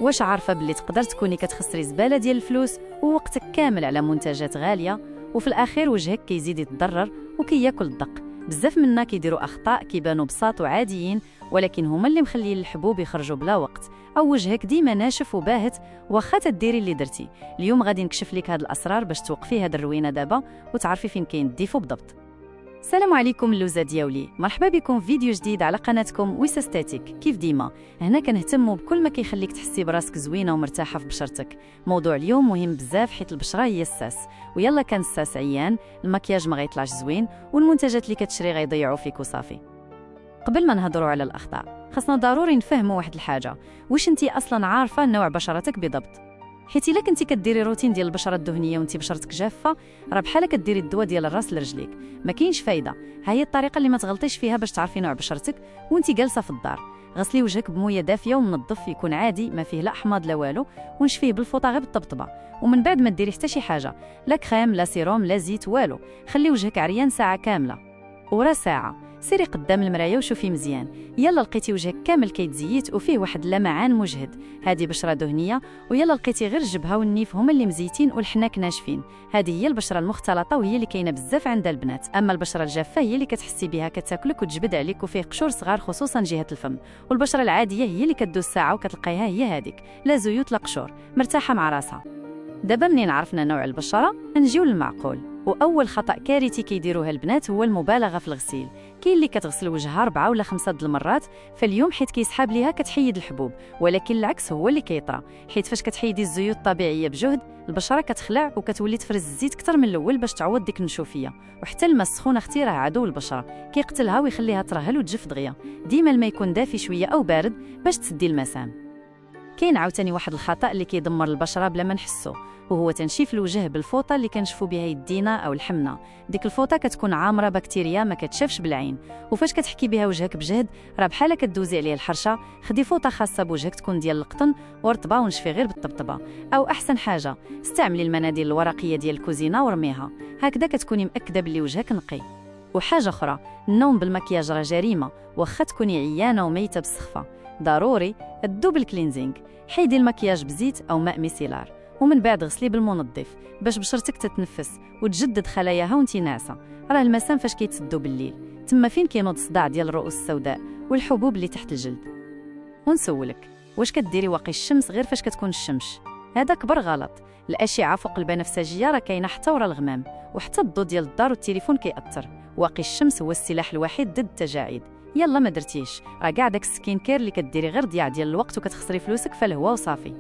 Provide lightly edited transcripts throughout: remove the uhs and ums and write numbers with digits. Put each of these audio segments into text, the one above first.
واش عارفه باللي تقدر تكوني كتخسري زباله ديال الفلوس ووقتك كامل على منتجات غاليه، وفي الاخير وجهك كيزيد يتضرر وكياكل الدق؟ بزاف منا كيديروا اخطاء كيبانوا بساط وعاديين، ولكن هما اللي مخليين الحبوب يخرجوا بلا وقت، او وجهك ديما ناشف وباهت واخا تديري اللي درتي. اليوم غادي نكشف لك هاد الاسرار باش توقفي هاد الروينه دابا وتعرفي فين كاين الديفو بالضبط. السلام عليكم اللوزه دياولي، مرحبا بكم في فيديو جديد على قناتكم ويساستاتيك. كيف ديما هنا كنهتموا بكل ما كيخليك تحسي براسك زوينه ومرتاحه في بشرتك. موضوع اليوم مهم بزاف حيت البشره هي الساس، ويلا كان الساس عيان المكياج ما غيطلعش زوين والمنتجات اللي كتشري غيضيعوا فيك وصافي. قبل ما نهضروا على الاخطاء خاصنا ضروري نفهموا واحد الحاجه، واش انتي اصلا عارفه نوع بشرتك بالضبط؟ حيت الا كنتي كديري روتين ديال البشره الدهنيه وانتي بشرتك جافه، راه بحال كديري الدواء ديال الراس لرجليك، ما كاينش فايده. ها هي الطريقه اللي ما تغلطيش فيها باش تعرفي نوع بشرتك وانتي جالسه في الدار. غسلي وجهك بميه دافيه ومنظف يكون عادي، ما فيه لا حماض لا والو، ونشفيه بالفوطه غير بالطبطبه، ومن بعد ما ديري حتى شي حاجه، لا كريم لا سيروم لا زيت والو. خلي وجهك عريان ساعه كامله، ورا ساعه سيري قدام المرايه وشوفي مزيان. يلا لقيتي وجهك كامل كيتزيت وفيه واحد اللمعان مجهد، هذه بشره دهنيه. ويلا لقيتي غير الجبهه والنيف هما اللي مزيتين والحناك ناشفين، هذه هي البشره المختلطه وهي اللي كاينه بزاف عند البنات. اما البشره الجافه هي اللي كتحسي بها كتاكلك وتجبد عليك وفيه قشور صغار خصوصا جهه الفم. والبشره العاديه هي اللي كدوز ساعه وكتلقايها هي هذيك، لا زيوت لا قشور، مرتاحه مع راسها. دابا منين عرفنا نوع البشره نجيو للمعقول. واول خطا كارثي كيديروها البنات هو المبالغه في الغسيل. كاين اللي كتغسل وجهها 4 ولا 5 د المرات فاليوم حيت كيسحاب ليها كتحيد الحبوب، ولكن العكس هو اللي كيطرى، حيت فاش كتحيدي الزيوت الطبيعيه بجهد البشره كتخلع وكتولي تفرز الزيت اكثر من الاول باش تعوض ديك النشوفيه. وحتى الماء السخون اختي راه عدو البشره، كيقتلها ويخليها ترهل وتجف دغيا. ديما الماء يكون دافي شويه او بارد باش تسدي المسام. كاين عاوتاني واحد الخطا اللي كيدمر البشره بلا ما نحسو، وهو تنشيف الوجه بالفوطه اللي كنشفوا بها يدينا او الحمنه. ديك الفوطه كتكون عامره بكتيريا ما كتشافش بالعين، وفاش كتحكي بها وجهك بجهد راه بحال كدوزي عليه الحرشه. خدي فوطه خاصه بوجهك تكون ديال القطن ورطبه ونشفي غير بالطبطبه، او احسن حاجه استعملي المناديل الورقيه ديال الكوزينه ورميها، هكذا كتكوني مأكده بلي وجهك نقي. وحاجه اخرى، النوم بالمكياج راه جريمه، واخا تكوني عيانه وميته بالسخفه. ضروري الدوبل كلينزينغ، حيدي المكياج بزيت او ماء ميسيلار ومن بعد غسليه بالمنظف باش بشرتك تتنفس وتجدد خلاياها وانتي ناعسه. راه المسام فاش كيتسدوا بالليل تما فين كينوض الصداع ديال الرؤوس السوداء والحبوب اللي تحت الجلد. ونسولك، واش كديري واقي الشمس غير فاش كتكون الشمس؟ هذا كبر غلط. الاشعه فوق البنفسجيه راه كاينه حتى ورا الغمام، وحتى الضوء ديال الدار والتليفون كيأثر. واقي الشمس هو السلاح الوحيد ضد التجاعيد. يلا ما درتيش راه كاع داك السكين كير اللي كديري غير ضياع ديال الوقت وكتخسري فلوسك فالهوا وصافي.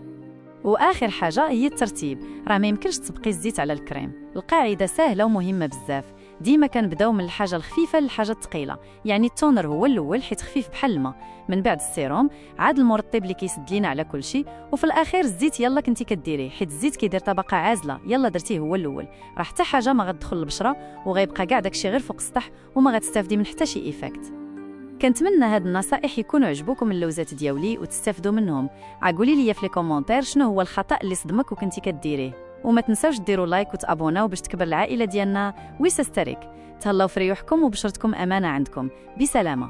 واخر حاجه هي الترتيب، راه ما يمكنش تبقي الزيت على الكريم. القاعده سهله ومهمه بزاف، ديما كنبداو من الحاجه الخفيفه للحاجه الثقيله. يعني التونر هو الاول حيت خفيف بحال الماء، من بعد السيروم، عاد المرطب اللي كيسد لينا على كل شيء، وفي الاخير الزيت يلا كنتي كديريه حيت الزيت كيدير طبقه عازله. يلا درتيه هو الاول، راه حتى حاجه ما غتدخل البشره وغيبقى كاع داكشي غير فوق السطح وما غتستافدي من حتى شي ايفيكت. كنتمنى هاد النصائح يكونوا عجبوكم اللوزات دياولي وتستافدوا منهم. عقولي لي في لي كومونتير شنو هو الخطا اللي صدمك وكنتي كديريه، وما تنساوش ديروا لايك وتابوناو باش تكبر العائله ديالنا ويساستريك. تهلاو في ريوحكم وبشرتكم امانه عندكم. بسلامه.